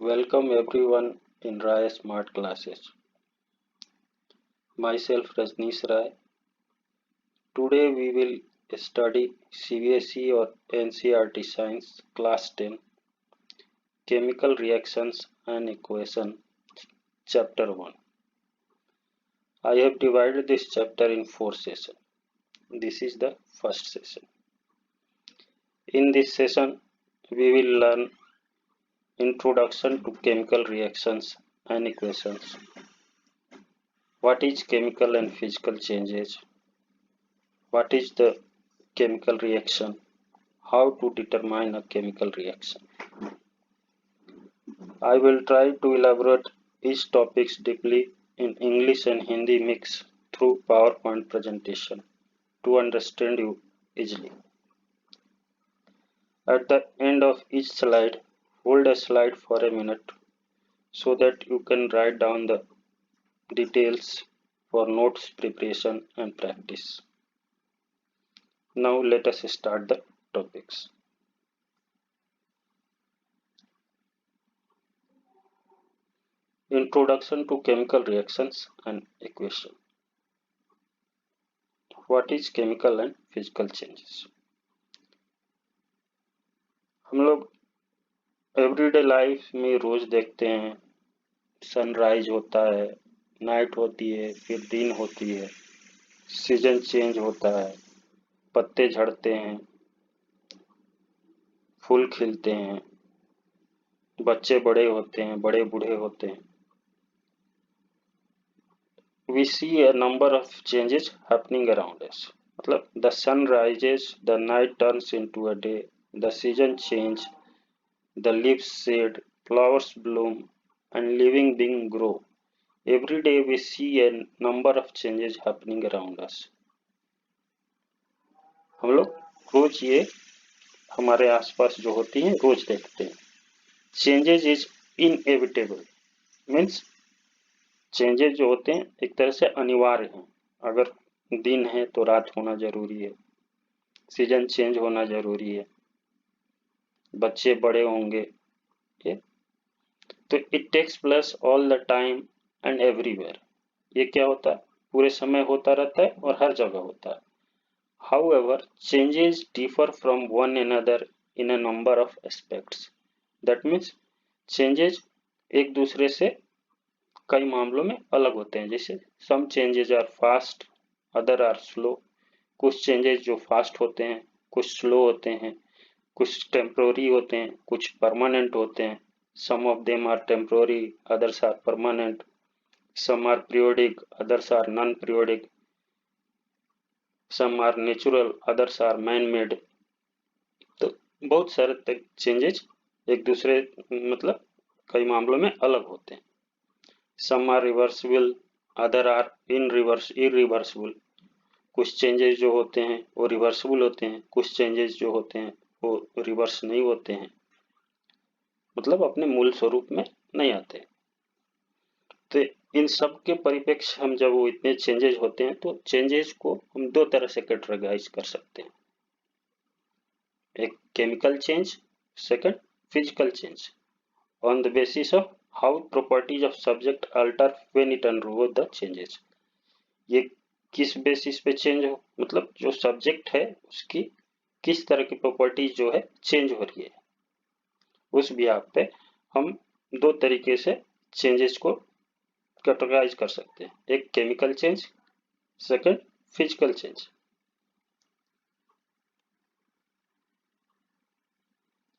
Welcome everyone in Rai Smart Classes. Myself Rajneesh Rai. Today we will study CBSE or NCERT Science Class 10 Chemical Reactions and Equation Chapter 1. I have divided this chapter in 4 sessions. This is the first session. In this session we will learn Introduction to Chemical Reactions and Equations. What is chemical and physical changes? What is the chemical reaction? How to determine a chemical reaction? I will try to elaborate each topic deeply in English and Hindi mix through PowerPoint presentation to understand you easily. At the end of each slide, hold a slide for a minute so that you can write down the details for notes preparation and practice. Now let us start the topics. Introduction to chemical reactions and equation. What is chemical and physical changes? हम लोग everyday life में रोज देखते हैं sunrise होता है, night होती है, फिर दिन होती है, सीजन चेंज होता है, पत्ते झड़ते हैं, फूल खिलते हैं, बच्चे बड़े होते हैं, बड़े बूढ़े होते हैं. We see a number of changes happening around us. मतलब the sun rises, the night turns into a day, the season change, the leaves shed, flowers bloom, and living beings grow. Every day we see a number of changes happening around us. हम लोग रोज ये हमारे आसपास जो होती हैं रोज देखते हैं. Changes is inevitable. Means changes जो होते हैं एक तरह से अनिवार्य हैं. अगर दिन है तो रात होना जरूरी है, सीजन चेंज होना जरूरी है, बच्चे बड़े होंगे, तो it takes place all the time and everywhere. ये क्या होता है? पूरे समय होता रहता है और हर जगह होता है. However changes differ from one another in a number of aspects. That means changes एक दूसरे से कई मामलों में अलग होते हैं. जैसे some changes are fast, other are slow. कुछ चेंजेस जो फास्ट होते हैं, कुछ स्लो होते हैं, कुछ टेम्पोररी होते हैं, कुछ परमानेंट होते हैं. Some of them are temporary, others are permanent. Some are periodic, others are non periodic. Some are natural, others are man made. तो बहुत सारे चेंजेस एक दूसरे मतलब कई मामलों में अलग होते हैं. Some are reversible, other are irreversible. कुछ चेंजेस जो होते हैं वो रिवर्सिबल होते हैं, कुछ चेंजेस जो होते हैं वो रिवर्स नहीं होते हैं, मतलब अपने मूल स्वरूप में नहीं आते. तो इन सब के परिप्रेक्ष्य हम जब वो इतने चेंजेस होते हैं तो चेंजेस को हम दो तरह से कैटेगराइज कर सकते हैं. एक chemical change, second physical change. On the basis of how properties of subject alter when it undergoes the changes. ये किस बेसिस पे चेंज हो, मतलब जो सब्जेक्ट है उसकी किस तरह की प्रॉपर्टीज जो है चेंज हो रही है, उस बिहाफ पे हम दो तरीके से चेंजेस को कैटेगराइज कर सकते हैं. एक chemical change, second physical change.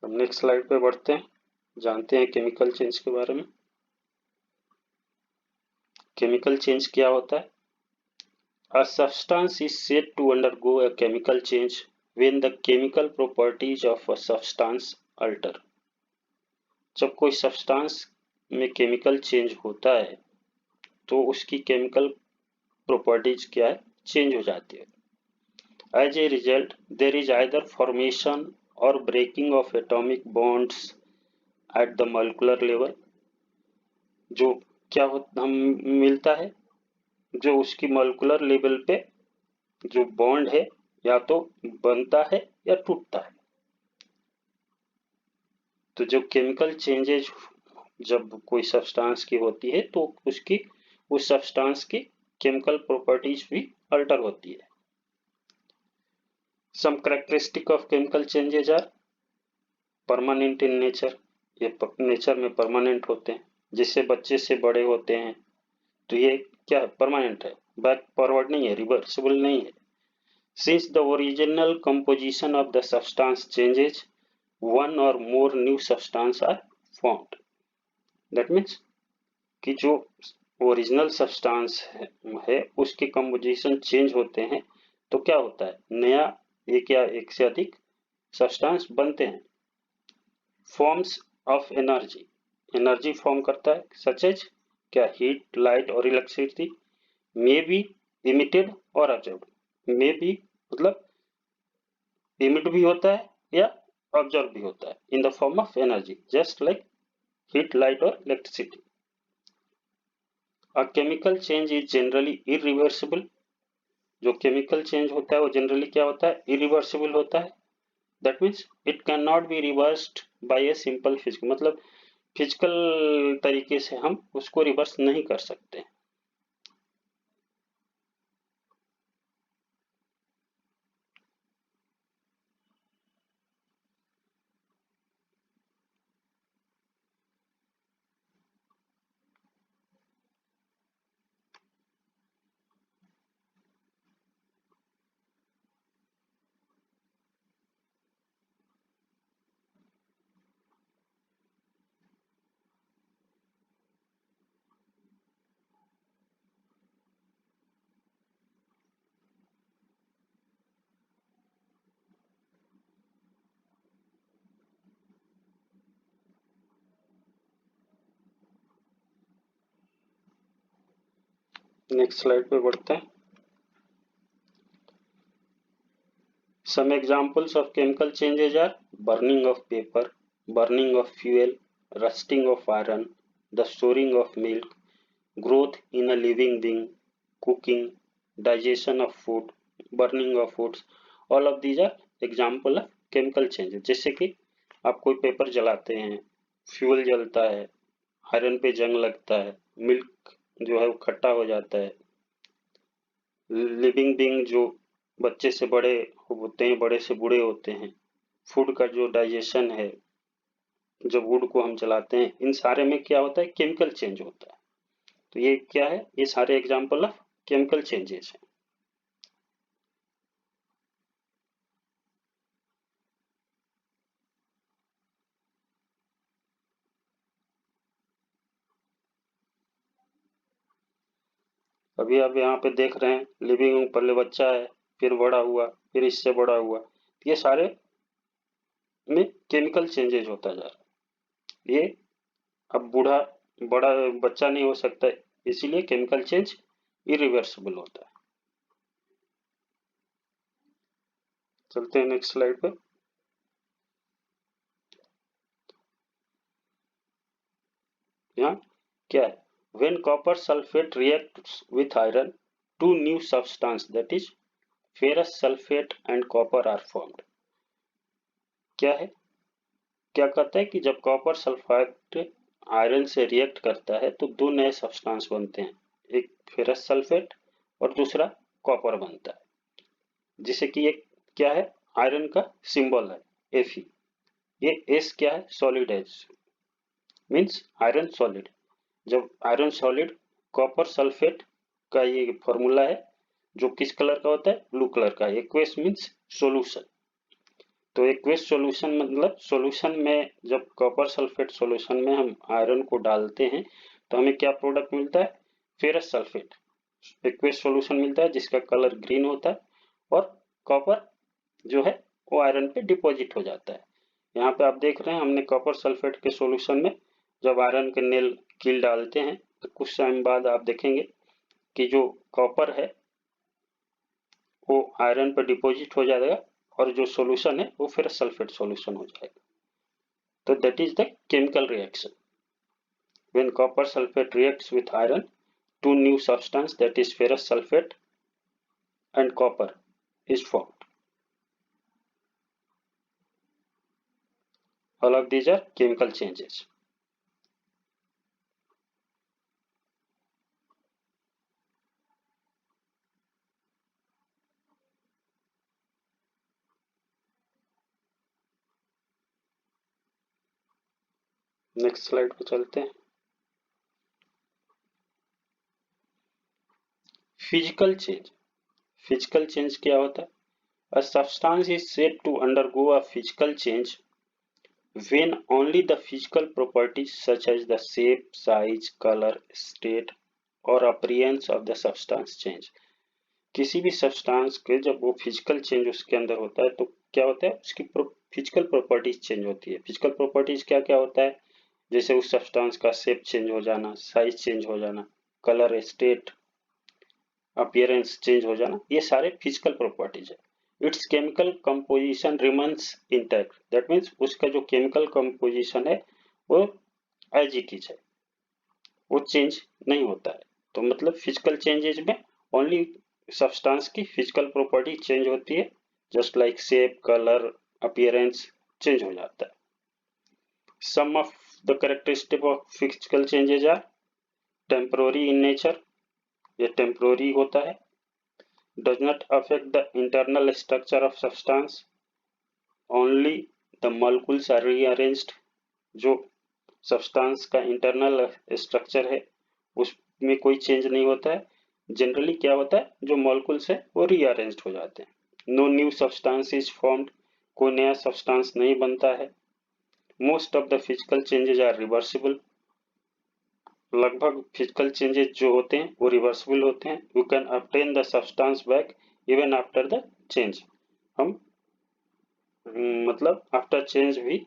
अब नेक्स्ट स्लाइड पे बढ़ते हैं, जानते हैं केमिकल चेंज के बारे में. केमिकल चेंज क्या होता है? A substance is said to undergo a chemical change when the chemical properties of a substance alter. जब कोई सब्सटेंस में केमिकल चेंज होता है तो उसकी केमिकल प्रॉपर्टीज क्या है? चेंज हो जाती है. As a result, there is either formation or breaking of atomic bonds at the molecular level. जो क्या हम मिलता है, जो उसकी मॉलिक्यूलर लेवल पे जो बॉन्ड है या तो बनता है या टूटता है. तो जो केमिकल चेंजेस जब कोई सब्सटेंस की होती है तो उसकी उस सब्सटेंस की केमिकल प्रॉपर्टीज भी अल्टर होती है। Some characteristic of chemical changes are permanent in nature, ये नेचर में परमानेंट होते हैं। जिससे बच्चे से बड़े होते हैं तो ये क्या है, परमानेंट है, बैक फॉरवर्ड नहीं है, रिवर्सिबल नहीं है। Since the original composition of the substance changes one or more new substance are formed. That means कि जो ओरिजिनल सब्सटेंस है उसके कंपोजिशन चेंज होते हैं तो क्या होता है, नया एक या एक से अधिक सब्सटेंस बनते हैं। Forms of energy, energy form करता है, सच एज क्या, हीट, लाइट और इलेक्ट्रिसिटी। मे बी इमिटेड और ऑब्जर्व्ड, मे बी मतलब इमिट भी होता है या ऑब्जर्व भी होता है in the form of energy, just like heat, light और electricity. A chemical change is generally irreversible, जो केमिकल चेंज होता है वो जनरली क्या होता है, इरिवर्सिबल होता है। That means it can not be reversed bye a simple physical, मतलब फिजिकल तरीके से हम उसको रिवर्स नहीं कर सकते। नेक्स्ट स्लाइड पे बढ़ते हैं। Some examples of chemical changes are burning of paper, burning of fuel, rusting of iron, the storing of milk, growth in a living being, cooking, digestion of food, burning of foods. All of these are example of chemical changes। जैसे कि आप कोई paper जलाते हैं, fuel जलता है, iron पे जंग लगता है, मिल्क जो है वो खट्टा हो जाता है, लिविंग बीइंग जो बच्चे से बड़े होते हैं, बड़े से बूढ़े होते हैं, फूड का जो डाइजेशन है, जब वुड को हम जलाते हैं, इन सारे में क्या होता है, केमिकल चेंज होता है। तो ये क्या है, ये सारे एग्जाम्पल ऑफ केमिकल चेंजेस हैं। अभी आप यहाँ पे देख रहे हैं, लिविंग पहले बच्चा है, फिर बड़ा हुआ, फिर इससे बड़ा हुआ, ये सारे में केमिकल चेंजेज होता जा रहा है। ये अब बूढ़ा बड़ा बच्चा नहीं हो सकता, इसीलिए केमिकल चेंज इरिवर्सिबल होता है। चलते हैं नेक्स्ट स्लाइड पे। यहाँ क्या है, when copper sulfate reacts with iron, two new substance that is ferrous sulfate and copper are formed। क्या है, क्या कहता है कि जब कॉपर सल्फेट आयरन से रिएक्ट करता है तो दो नए सब्सटेंस बनते हैं, एक फेरस सल्फेट और दूसरा कॉपर बनता है। जिसे कि एक क्या है, आयरन का सिंबल है Fe, ये एस क्या है, सॉलिड है, मीन्स आयरन सॉलिड। जब आयरन सॉलिड कॉपर सल्फेट का ये फॉर्मूला है जो किस कलर का होता है, ब्लू कलर का। एक्वेस मीन्स सॉल्यूशन, तो एक्वेस सॉल्यूशन मतलब सॉल्यूशन में जब कॉपर सल्फेट सॉल्यूशन में हम आयरन को डालते हैं तो हमें क्या प्रोडक्ट मिलता है, फेरस सल्फेट एक्वेस सॉल्यूशन मिलता है जिसका कलर ग्रीन होता है और कॉपर जो है वो आयरन पे डिपॉजिट हो जाता है। यहाँ पे आप देख रहे हैं, हमने कॉपर सल्फेट के सॉल्यूशन में जब आयरन के नेल कील डालते हैं तो कुछ टाइम बाद आप देखेंगे कि जो कॉपर है वो आयरन पर डिपॉजिट हो जाएगा और जो सॉल्यूशन है वो फिर सल्फेट सॉल्यूशन हो जाएगा। तो that is the chemical reaction when copper sulphate reacts with iron, two new substance that is ferrous sulfate and copper is formed। All of these are chemical changes। Next slide पे चलते हैं। Physical change. Physical change क्या होता है? A substance is said to undergo a physical change when only the physical properties such as the shape, size, color, state or appearance of the substance change। किसी भी substance के जब वो physical change उसके अंदर होता है तो क्या होता है, उसकी फिजिकल प्रॉपर्टीज चेंज होती है। फिजिकल प्रॉपर्टीज क्या क्या होता है? जैसे उस सब्सटेंस का शेप चेंज हो जाना, साइज चेंज हो जाना, कलर, स्टेट, अपीयरेंस चेंज हो जाना, ये सारे फिजिकल प्रॉपर्टीज है। It's chemical composition remains intact, that means उसका जो केमिकल कंपोजिशन है वो एज इट इज है, वो चेंज नहीं होता है। तो मतलब फिजिकल चेंजेज में ओनली सब्सटेंस की फिजिकल प्रॉपर्टी चेंज होती है, just like shape, colour, appearance change हो जाता है। Some of the characteristic of physical changes are temporary in nature, ये टेम्पोररी होता है। Does not affect the internal structure of substance, only the molecules are rearranged. जो substance का internal structure है उसमें कोई चेंज नहीं होता है। जनरली क्या होता है, जो मॉलिक्यूल्स है वो रीअरेंज्ड हो जाते हैं। No new substance is formed, कोई नया सब्सटेंस नहीं बनता है। Most of the physical changes are reversible, लगभग फिजिकल चेंजेस जो होते हैं वो रिवर्सिबल होते हैं। You can obtain the substance back even after the change, हम मतलब आफ्टर चेंज भी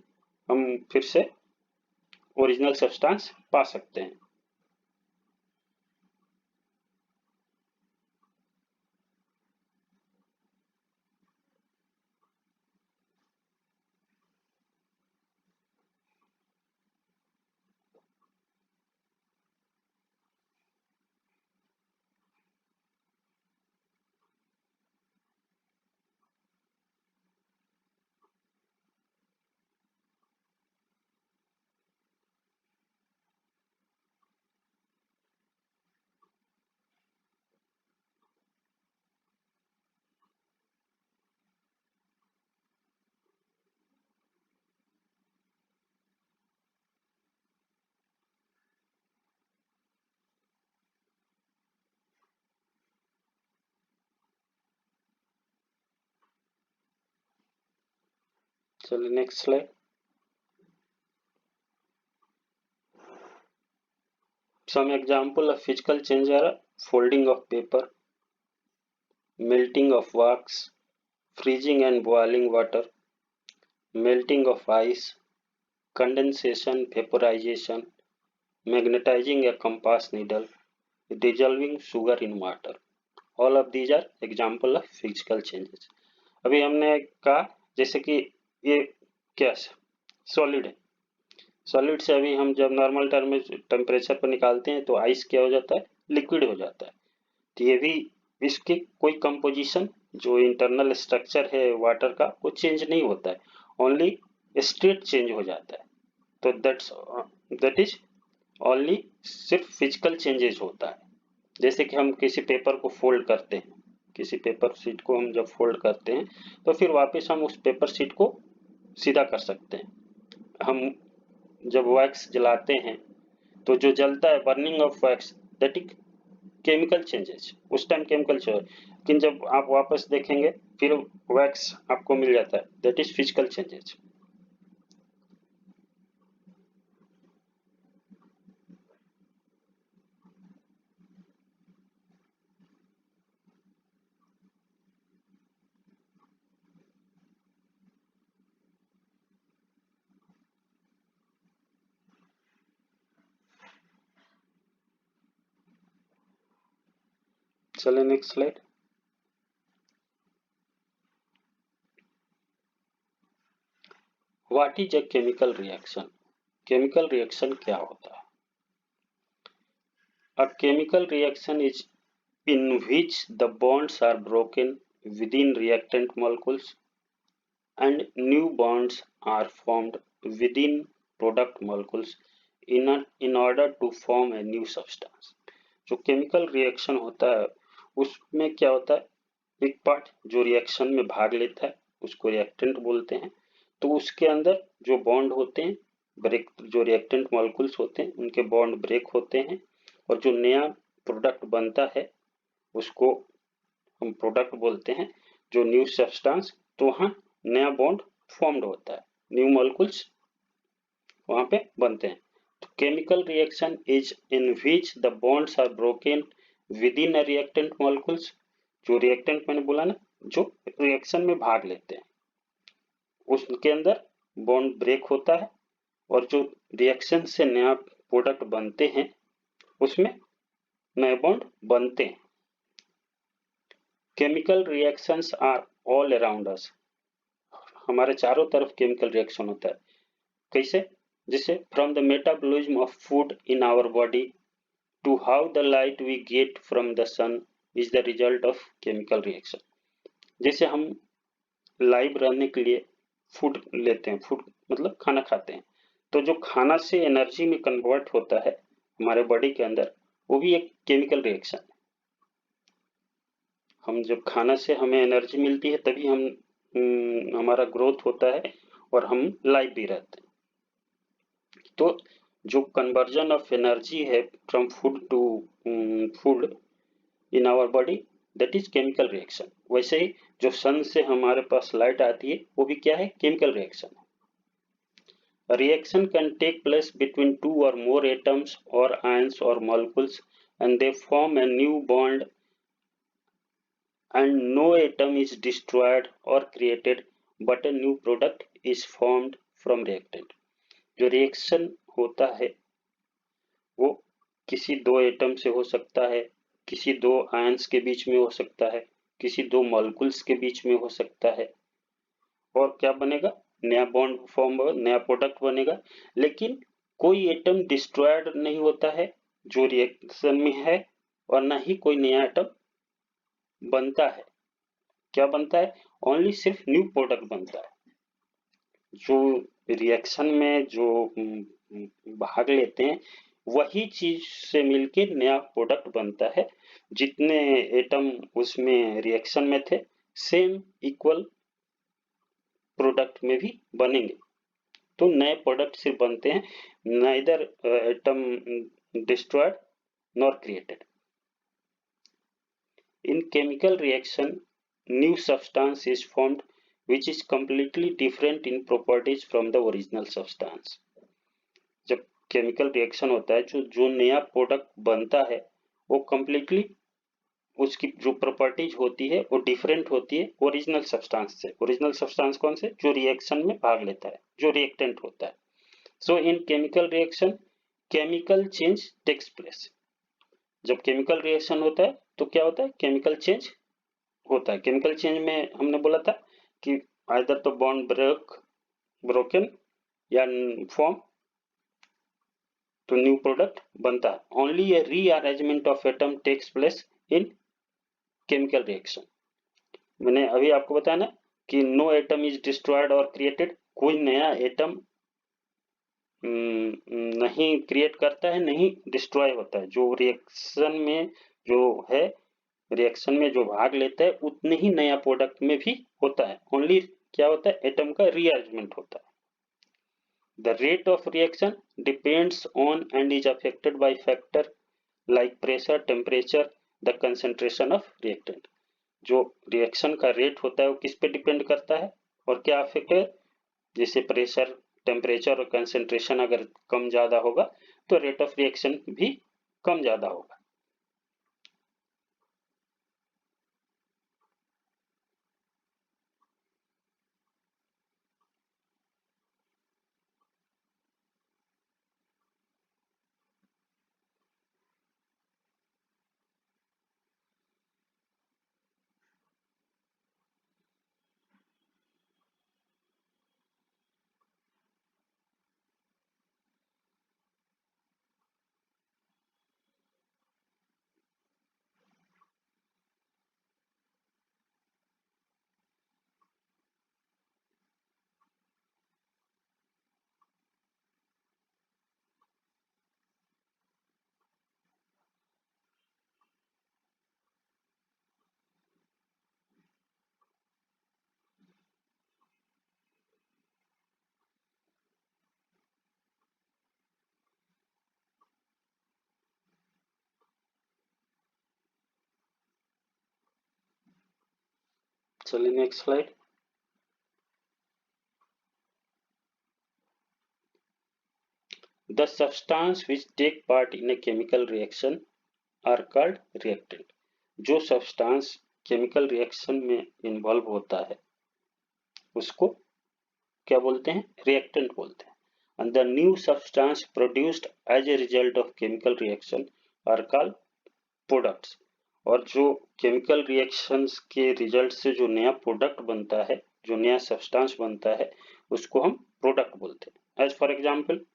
हम फिर से ओरिजिनल सब्सटेंस पा सकते हैं। चलिए next slide. Some example of physical change are folding of paper, melting of wax, freezing and boiling water, melting of ice, condensation, vaporization, magnetizing a compass needle, dissolving sugar in water. All of these are example of physical changes। अभी हमने कहा जैसे कि ये क्या solid है, solid से अभी हम जब नॉर्मल टर्म में टेम्परेचर पर निकालते हैं तो आइस क्या हो जाता है, लिक्विड हो जाता है। तो ये भी इसकी कोई कंपोजिशन जो इंटरनल स्ट्रक्चर है वाटर का वो चेंज नहीं होता है, ओनली स्टेट चेंज हो जाता है। तो दैट इज ओनली सिर्फ फिजिकल चेंजेस होता है। जैसे कि हम किसी पेपर को फोल्ड करते हैं, किसी पेपर शीट को हम जब फोल्ड करते हैं तो फिर वापस हम उस पेपर शीट को सीधा कर सकते हैं। हम जब वैक्स जलाते हैं तो जो जलता है, burning of wax, that is chemical changes, उस टाइम केमिकल चेंज। लेकिन जब आप वापस देखेंगे फिर वैक्स आपको मिल जाता है, दैट इज फिजिकल चेंजेस। चलिए next slide. What is a chemical reaction? Chemical reaction क्या होता है? अ chemical reaction is in which the bonds are broken within reactant molecules and new bonds are formed within product molecules in order to form a new substance। जो chemical reaction होता है उसमें क्या होता है, एक पार्ट जो रिएक्शन में भाग लेता है उसको रिएक्टेंट बोलते हैं। तो उसके अंदर जो बॉन्ड होते हैं ब्रेक, जो रिएक्टेंट मॉलिक्यूल्स होते हैं उनके बॉन्ड ब्रेक होते हैं और जो नया प्रोडक्ट बनता है उसको हम प्रोडक्ट बोलते हैं, जो न्यू सब्सटेंस, तो वहाँ नया बॉन्ड फॉर्म्ड होता है, न्यू मॉलिक्यूल्स वहाँ पे बनते हैं। तो chemical reaction is in which the bonds are broken within a reactant molecules, जो रिएक्टेंट मैंने बोला ना, जो रिएक्शन में भाग लेते हैं उसके अंदर बॉन्ड ब्रेक होता है और जो रिएक्शन से नया प्रोडक्ट बनते हैं उसमें नए बॉन्ड बनते हैं। Chemical reactions are all around us, हमारे चारों तरफ केमिकल रिएक्शन होता है। कैसे? जैसे from the metabolism of food in our body to how the light we get from the sun is the result of chemical reaction. जैसे हम live रहने के लिए फूड लेते हैं, फूड मतलब खाना खाते हैं, तो जो खाना से एनर्जी में कन्वर्ट होता है हमारे बॉडी के अंदर, वो भी एक केमिकल रिएक्शन है। हम जब खाना से हमें एनर्जी मिलती है तभी हम हमारा ग्रोथ होता है और हम लाइव भी रहते हैं। तो जो कन्वर्जन ऑफ एनर्जी है from food to food in our body, that is chemical reaction. वैसे ही जो सन से हमारे पास लाइट आती है वो भी क्या है? केमिकल रिएक्शन है। A reaction can take place between two or more atoms or ions or molecules and they form a new bond and no atom is destroyed or created but a new product is formed from reactant। जो reaction होता है वो किसी दो atom से हो सकता है, किसी दो आयंस के बीच में हो सकता है, किसी दो मॉलिक्यूल्स के बीच में हो सकता है और क्या बनेगा? नया बॉन्ड फॉर्म होगा, नया प्रोडक्ट बनेगा। लेकिन कोई एटम डिस्ट्रॉयड नहीं होता है जो रिएक्शन में है और ना ही कोई नया एटम बनता है। क्या बनता है? ओनली सिर्फ न्यू प्रोडक्ट बनता है। जो रिएक्शन में जो भाग लेते हैं वही चीज से मिलके नया प्रोडक्ट बनता है। जितने एटम उसमें रिएक्शन में थे सेम इक्वल प्रोडक्ट में भी बनेंगे, तो नए प्रोडक्ट सिर्फ बनते हैं, neither atom destroyed nor created. In chemical reaction, new substance is formed which is completely different in properties from the original substance। जब केमिकल रिएक्शन होता है जो नया प्रोडक्ट बनता है वो completely उसकी जो प्रॉपर्टीज होती है वो डिफरेंट होती है ओरिजिनल सब्सटेंस से। ओरिजिनल सब्सटेंस कौन से? जो रिएक्शन में भाग लेता है, जो रिएक्टेंट होता है। So in chemical reaction chemical change takes place. जब केमिकल रिएक्शन होता है तो क्या होता है? केमिकल चेंज होता है। केमिकल चेंज में हमने बोला था कि आइदर तो बॉन्ड ब्रोकन या फॉर्म, तो न्यू प्रोडक्ट बनता है। Only a rearrangement of atom takes place in chemical reaction. मैंने अभी आपको बताया ना कि नो एटम इज डिस्ट्रॉयड और क्रिएटेड, कोई नया एटम नहीं क्रिएट करता है, नहीं डिस्ट्रॉय होता है। जो रिएक्शन में जो है, रिएक्शन में जो भाग लेता है उतने ही नया प्रोडक्ट में भी होता है। ओनली क्या होता है? एटम का रीअरेंजमेंट होता है। The rate of reaction depends on and is affected by factor like pressure, temperature, the concentration of reactant. जो रिएक्शन का रेट होता है वो किस पे डिपेंड करता है और क्या अफेक्ट है? जैसे प्रेशर, टेम्परेचर और कंसेंट्रेशन अगर कम ज्यादा होगा तो रेट ऑफ रिएक्शन भी कम ज्यादा होगा। चलिए next slide. The substance which take part in a chemical reaction are called reactant. जो सब्सटेंस केमिकल रिएक्शन में इन्वॉल्व होता है उसको क्या बोलते हैं? रिएक्टेंट बोलते हैं। And the new substance produced as a result of chemical reaction are called products. और जो केमिकल रिएक्शंस के रिजल्ट से जो नया प्रोडक्ट बनता है, जो नया सब्सटेंस बनता है, उसको हम प्रोडक्ट बोलते हैं। As for example,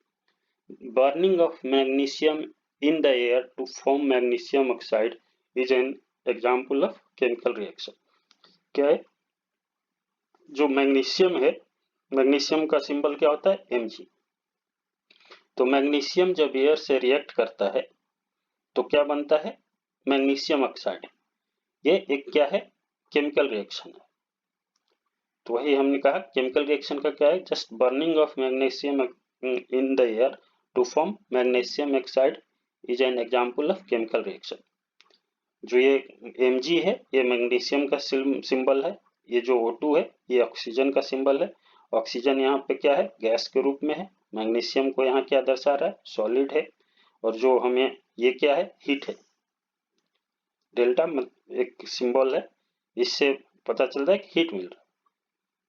burning of magnesium in the air to form magnesium oxide is an example of chemical reaction. क्या है? जो मैग्नीशियम है, मैग्नीशियम का सिंबल क्या होता है? Mg। तो मैग्नीशियम जब एयर से रिएक्ट करता है तो क्या बनता है? Magnesium oxide. ये एक क्या है? केमिकल रिएक्शन है। तो वही हमने कहा केमिकल रिएक्शन का क्या है? Just burning of magnesium in the air to form magnesium oxide is an example of chemical reaction. जो ये Mg है ये मैग्नीशियम का सिंबल है, ये जो O2 है ये ऑक्सीजन का सिंबल है। ऑक्सीजन यहाँ पे क्या है? गैस के रूप में है। मैग्नीशियम को यहाँ क्या दर्शा रहा है? सॉलिड है। और जो हमें ये क्या है? हीट है। डेल्टा एक सिंबल है, इससे पता चलता है कि हीट मिल रहा है।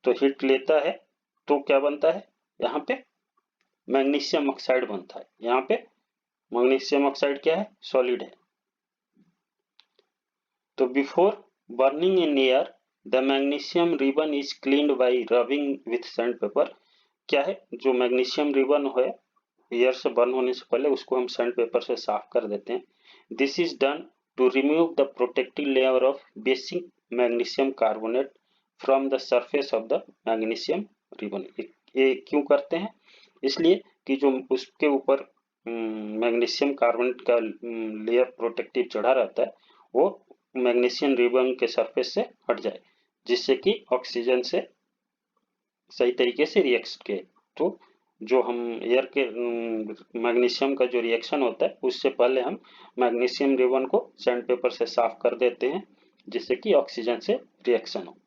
तो हीट लेता है तो क्या बनता है? यहाँ पे मैग्नीशियम ऑक्साइड बनता है। यहाँ पे मैग्नीशियम ऑक्साइड क्या है? सॉलिड है। तो before burning in air the magnesium ribbon is cleaned bye rubbing with sand paper. क्या है? जो मैग्नीशियम रिबन है एयर से बर्न होने से पहले उसको हम सैंड पेपर से साफ कर देते हैं। This is done to remove the protective layer of basic magnesium carbonate from the surface of the magnesium ribbon. ये क्यों करते हैं? इसलिए कि जो उसके ऊपर मैग्नीशियम कार्बोनेट का लेयर प्रोटेक्टिव चढ़ा रहता है वो मैग्नीशियम रिबन के सरफेस से हट जाए, जिससे कि ऑक्सीजन से सही तरीके से रिएक्ट किए। तो जो हम एयर के मैग्नीशियम का जो रिएक्शन होता है उससे पहले हम मैग्नीशियम रिबन को सैंड पेपर से साफ कर देते हैं, जिससे कि ऑक्सीजन से रिएक्शन हो।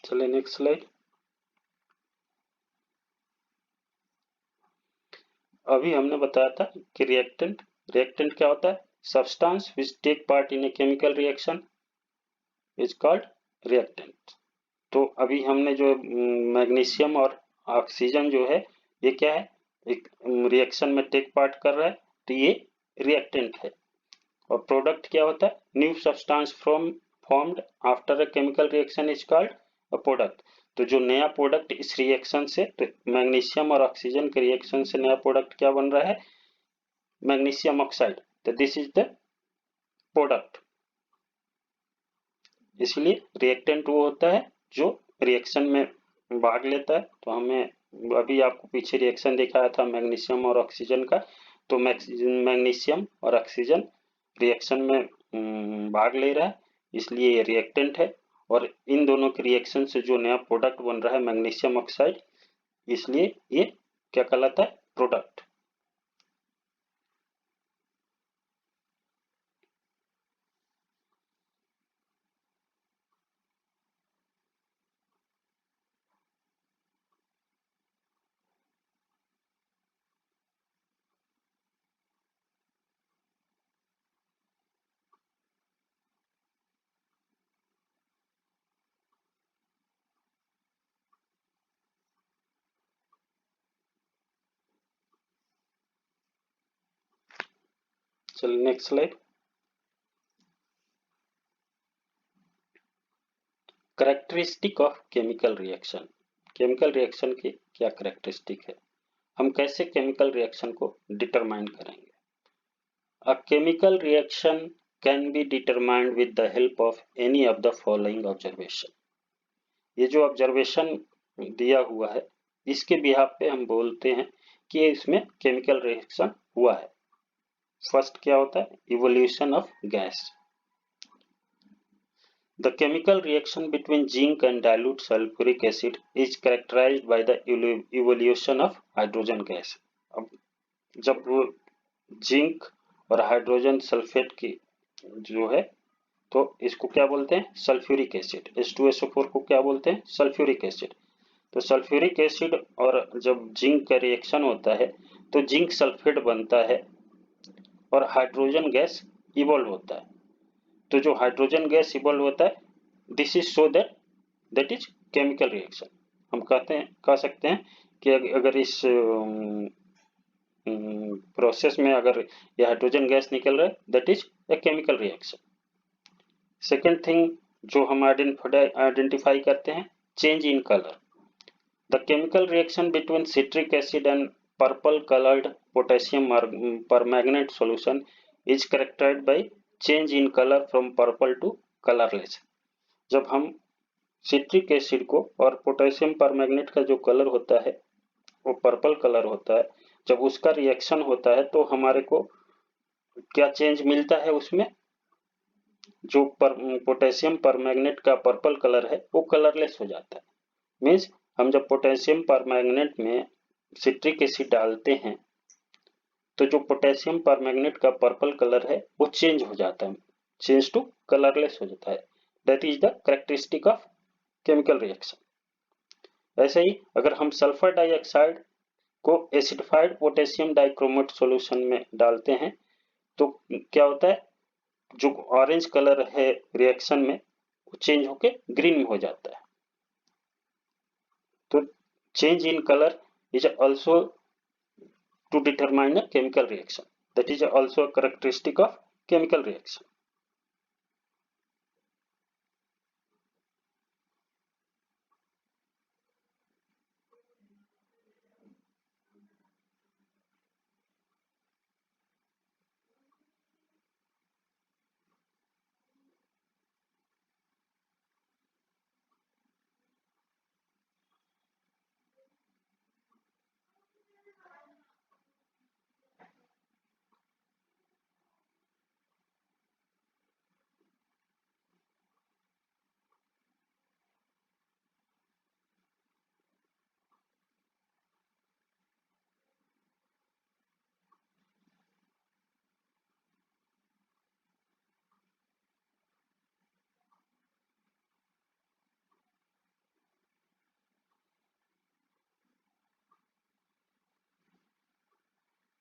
चलिए नेक्स्ट स्लाइड। अभी हमने बताया था कि रिएक्टेंट क्या होता है? Substance which take part in a chemical reaction is called reactant. तो अभी हमने जो मैग्नीशियम और ऑक्सीजन जो है ये क्या है? एक रिएक्शन में टेक पार्ट कर रहा है, तो ये रिएक्टेंट है। और प्रोडक्ट क्या होता है? New substance from formed after a chemical reaction is called a product. तो जो नया प्रोडक्ट इस रिएक्शन से, तो मैग्नीशियम और ऑक्सीजन के रिएक्शन से नया प्रोडक्ट क्या बन रहा है? Magnesium oxide. तो दिस इज द प्रोडक्ट। इसलिए रिएक्टेंट वो होता है जो रिएक्शन में भाग लेता है। तो हमें अभी आपको पीछे रिएक्शन दिखाया था मैग्नीशियम और ऑक्सीजन का, तो मैग्नीशियम और ऑक्सीजन रिएक्शन में भाग ले रहा है, इसलिए ये रिएक्टेंट है। और इन दोनों के रिएक्शन से जो नया प्रोडक्ट बन रहा है मैग्नीशियम ऑक्साइड, इसलिए ये क्या कहलाता है? प्रोडक्ट। चलिए next slide. Characteristic of chemical reaction. Chemical reaction की क्या कैरेक्टरिस्टिक है, हम कैसे केमिकल रिएक्शन को डिटरमाइन करेंगे। A chemical reaction can be determined with the help of any of the following observation। ये जो ऑब्जर्वेशन दिया हुआ है इसके बिहाफ पे हम बोलते हैं कि इसमें केमिकल रिएक्शन हुआ है। फर्स्ट क्या होता है, evolution of gas. The chemical reaction between zinc and dilute sulfuric acid is characterized by the evolution of hydrogen gas। अब जब जिंक और हाइड्रोजन सल्फेट की जो है तो इसको क्या बोलते हैं, सल्फ्यूरिक एसिड। H2SO4 को क्या बोलते हैं, सल्फ्यूरिक एसिड। तो सल्फ्यूरिक एसिड और जब जिंक का रिएक्शन होता है तो जिंक सल्फेट बनता है और हाइड्रोजन गैस इवॉल्व होता है। तो जो हाइड्रोजन गैस इवॉल्व होता है this is so that is chemical reaction. हम कह सकते हैं कि अगर इस प्रोसेस में अगर ये हाइड्रोजन गैस निकल रहा है that is a chemical reaction. Second thing जो हम आइडेंटिफाई करते हैं, change in colour. The chemical reaction between citric acid and purple coloured potassium permanganate solution is characterised by change in colour from purple to colourless. जब हम citric acid को और potassium permanganate का जो कलर होता है वो पर्पल कलर होता है, जब उसका रिएक्शन होता है तो हमारे को क्या चेंज मिलता है, उसमें जो पोटेशियम परमैंगनेट का पर्पल कलर है वो कलरलेस हो जाता है। मीन्स हम जब पोटेशियम परमैंगनेट में सिट्रिक एसिड डालते हैं तो जो पोटेशियम परमैंगनेट का पर्पल कलर है वो चेंज हो जाता है, चेंज टू कलरलेस हो जाता है। That is the characteristic of chemical reaction. ऐसे ही अगर हम सल्फर डाइऑक्साइड को एसिडिफाइड पोटेशियम डाइक्रोमेट सॉल्यूशन में डालते हैं तो क्या होता है, जो ऑरेंज कलर है रिएक्शन में वो चेंज होके ग्रीन में हो जाता है। तो change in colour is also to determine a chemical reaction, that is also a characteristic of chemical reaction.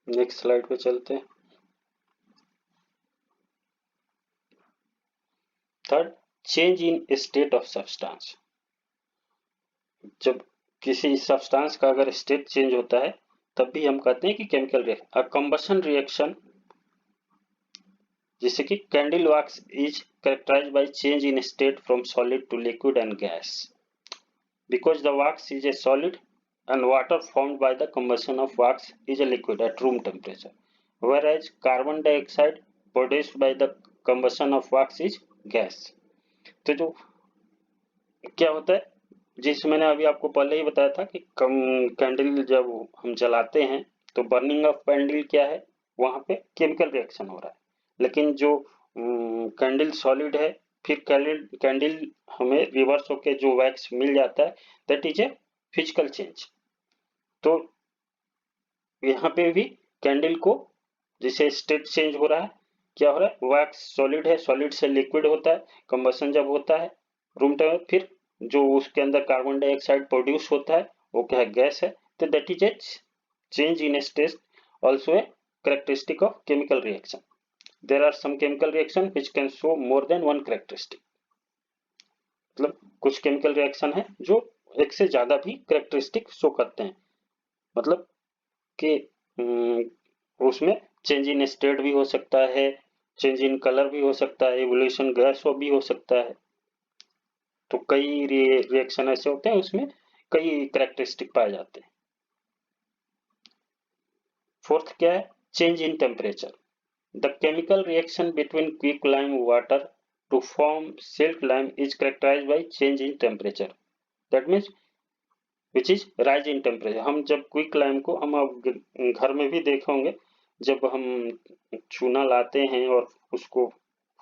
Next slide पे चलते हैं। Third, change in state of substance. जब किसी सब्सटेंस का अगर स्टेट चेंज होता है तब भी हम कहते हैं कि chemical reaction. A combustion reaction जैसे कि candle wax is characterised by change in state from solid to liquid and gas because the wax is a solid and water formed by the combustion of wax is a liquid at room temperature, whereas carbon dioxide produced by the combustion of wax is gas। तो जो क्या होता है, जिस मैंने अभी आपको पहले ही बताया था कि कैंडल जब हम जलाते हैं तो बर्निंग ऑफ कैंडल क्या है, वहां पे केमिकल रिएक्शन हो रहा है। लेकिन जो कैंडल सॉलिड है फिर कैंडल हमें रिवर्स होके जो वैक्स मिल जाता है that is a physical change. तो यहाँ पे भी कैंडल को जैसे स्टेट चेंज हो रहा है, क्या हो रहा है, वैक्स सॉलिड है, सॉलिड से लिक्विड होता है, कंबशन जब होता है रूम टेम्परेचर, फिर जो उसके अंदर कार्बन डाइऑक्साइड प्रोड्यूस होता है वो क्या है, गैस है। तो that is a change in state also a characteristic of chemical reaction. There are some chemical reaction which can show more than one characteristic. मतलब कुछ केमिकल रिएक्शन है जो एक से ज्यादा भी कैरेक्टरिस्टिक शो करते हैं, मतलब कि उसमें चेंज इन स्टेट भी हो सकता है, चेंज इन कलर भी हो सकता है, इवोल्यूशन गैस भी हो सकता है। तो कई रिएक्शन ऐसे होते हैं, उसमें कई कैरेक्टरिस्टिक पाए जाते हैं। फोर्थ क्या है, change in temperature. The chemical reaction between quick lime water to form silk lime is characterised by change in temperature, that means which is rise in temperature. हम जब क्विक लाइम को, हम अब घर में भी देखे होंगे, जब हम चूना लाते हैं और उसको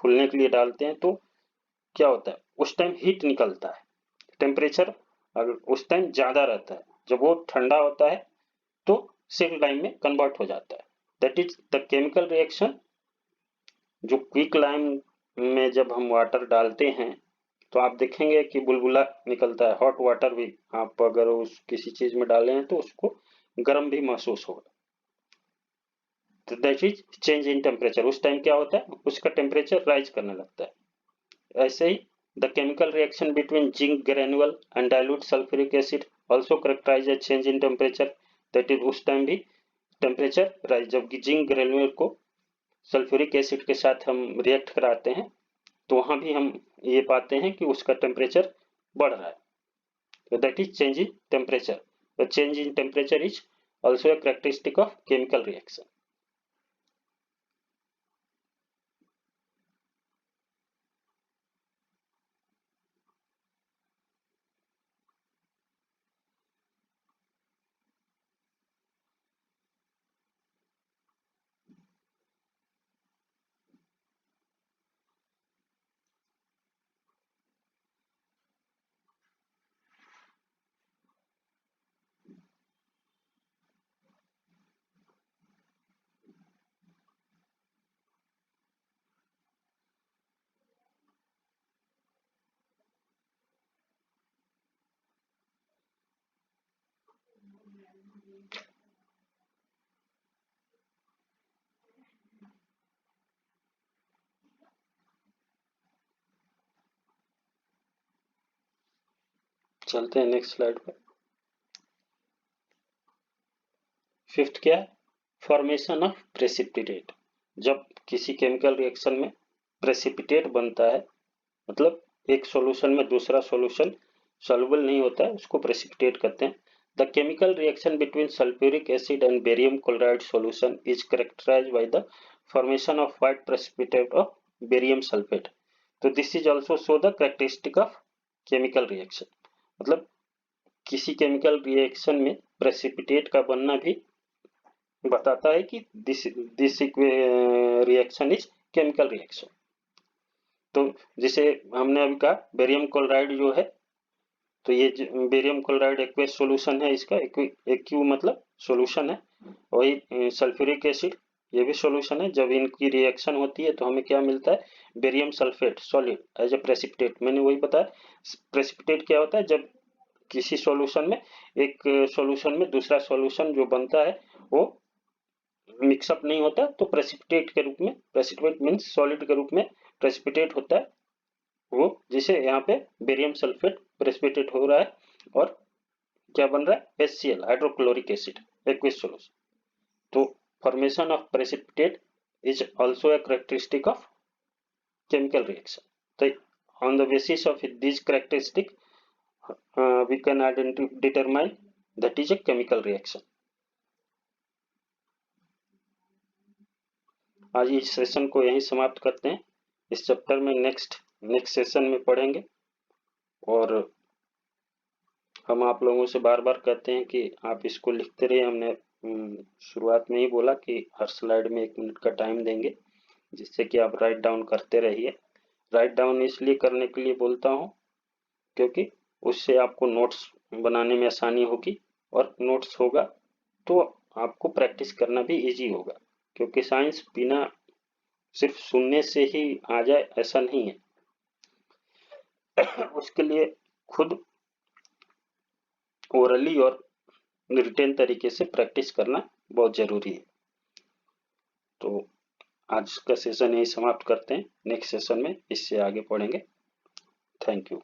फूलने के लिए डालते हैं तो क्या होता है, उस टाइम हीट निकलता है, टेम्परेचर अगर उस टाइम ज्यादा रहता है, जब वो ठंडा होता है तो सिल्क लाइम में कन्वर्ट हो जाता है। That is the chemical reaction. जो क्विक लाइम में जब हम वाटर डालते हैं तो आप देखेंगे कि बुलबुला निकलता है। हॉट वाटर भी आप अगर उस किसी चीज में डाले हैं तो उसको गर्म भी महसूस होगा। तो that is change in temperature. उस टाइम क्या होता है, उसका टेम्परेचर राइज करने लगता है। ऐसे ही the chemical reaction between zinc granule and dilute sulphuric acid also characterise as change in temperature. That is उस टाइम भी टेम्परेचर राइज, जबकि जिंक ग्रेनुअल को सल्फ्यूरिक एसिड के साथ हम रिएक्ट कराते हैं तो वहां भी हम ये पाते हैं कि उसका टेम्परेचर बढ़ रहा है। तो that is change in temperature. The change in temperature is also a characteristic of chemical reaction. चलते हैं नेक्स्ट स्लाइड पे। फिफ्थ क्या है, फॉर्मेशन ऑफ प्रेसिपिटेट। जब किसी केमिकल रिएक्शन में प्रेसिपिटेट बनता है, मतलब एक सॉल्यूशन में दूसरा सॉल्यूशन सॉल्युबल नहीं होता है, उसको प्रेसिपिटेट कहते हैं। The chemical reaction between sulphuric acid and barium chloride solution is characterised by the formation of white precipitate of barium sulphate. तो this is also show the characteristic of chemical reaction. मतलब किसी chemical reaction में precipitate का बनना भी बताता है कि this this reaction is chemical reaction. तो जैसे हमने अभी कहा बेरियम क्लोराइड जो है, तो ये बेरियम क्लोराइड एक्वेस सॉल्यूशन है, इसका एक्यू मतलब सॉल्यूशन है। वही सल्फ्यूरिक एसिड, ये भी सॉल्यूशन है। जब इनकी रिएक्शन होती है तो हमें क्या मिलता है, barium sulphate solid as a precipitate. मैंने वही बताया, प्रेसिपिटेट क्या होता है, जब किसी सॉल्यूशन में, एक सॉल्यूशन में दूसरा सॉल्यूशन जो बनता है वो मिक्सअप नहीं होता तो प्रेसिपिटेट के रूप में, प्रेसिपिटेट मीन्स सॉलिड के रूप में प्रेसिपिटेट होता है वो। जिसे यहाँ पे बेरियम सल्फेट प्रेसिपिटेट हो रहा है और क्या बन रहा है, HCl hydrochloric acid aqueous solution. तो formation of precipitate is also a characteristic of chemical reaction. So on the basis of these characteristics, we can determine that is a chemical reaction. आज इस सेशन को यहीं समाप्त करते हैं। इस chapter में नेक्स्ट सेशन में पढ़ेंगे। और हम आप लोगों से बार बार कहते हैं कि आप इसको लिखते रहिए। हमने शुरुआत में ही बोला कि हर स्लाइड में 1 मिनट का टाइम देंगे, जिससे कि आप राइट डाउन करते रहिए। राइट डाउन इसलिए करने के लिए बोलता हूँ क्योंकि उससे आपको नोट्स बनाने में आसानी होगी, और नोट्स होगा तो आपको प्रैक्टिस करना भी इजी होगा। क्योंकि साइंस बिना सिर्फ सुनने से ही आ जाए ऐसा नहीं है, उसके लिए खुद ओरली और रिटेन तरीके से प्रैक्टिस करना बहुत जरूरी है। तो आज का सेशन यही समाप्त करते हैं। नेक्स्ट सेशन में इससे आगे पढ़ेंगे। Thank you.